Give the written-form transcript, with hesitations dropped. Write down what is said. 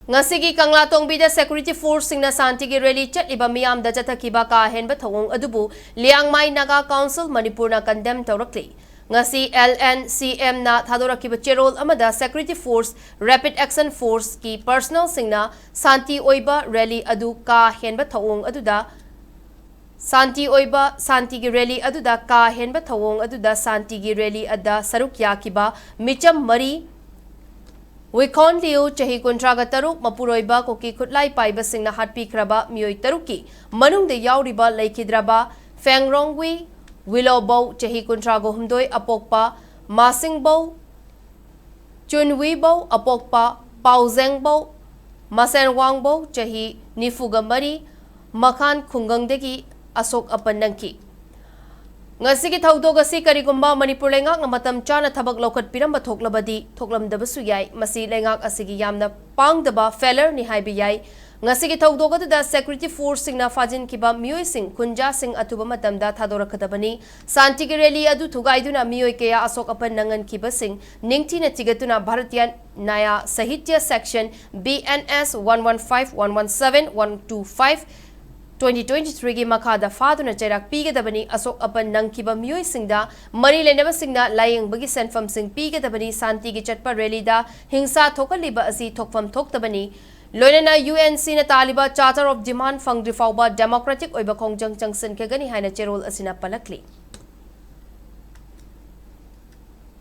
Ngasigi Kanglatongbi da security force singna santigi rally chatliba miyam da jathakiba ka henba thawong adubu Liangmai Naga Council Manipur na condemn tawrakli. Ngasi Lncm na thadorakiba cherol amada security force rapid action force ki personal singna santi oiba rally adu ka henba thawong aduda Santi oiba Santigi rally aduda ka henba thawong aduda Santigi rally ada saruk yakiba micham mari Wikon Liu Chahi Kuntraga Taruk Mapuroiba Koki Kutlai Paiba Singna Hatpi Kraba Meeoi Taruki Manung de Yauriba Laikidraba Fangrongwi Willow Bow Chahi Kuntrago Humdoi Apokpa Masing Bow Chunwi Bow Apokpa Pauzeng Bow Masen Wang Bow Chahi Nifuga Mari Makan Kungangdegi Asok-Apan Nangkhre Ngasigi thawdogasi karigumba Manipur lengak na matam chana thabak laukat piramba thoklabadi thoklamdabasu yai masi lengak asigi yamna pangdaba failure ni haibi yai ngasigi thawdogada security force singna fajin kiba Meeoi sing kunja sing atuba matamda thadorakadabani santigi rally adu thugaiduna Meeoi keya Asok-Apan nangan kiba sing ningti na tigatuna Bharatiya Naya Sahitya section BNS 115 117 125 2023 की मखादा फादुना चैराक पीगदबनी असोक-अपन नंगखिबा मियोई सिंगदा मरी लेनबा सिंगना लायंगबगी सेनफम सिंग पीगदबनी शांति की चटपा रैलीदा हिंसा थोकलिबा असि थोकफम थोकतबनी लोयना UNC ना तालिबा charter of demand फंगद्रि फाउबा democratic ओइबा खोंजंग चंगसन केगनी हाइना चेरोल असिना पलकली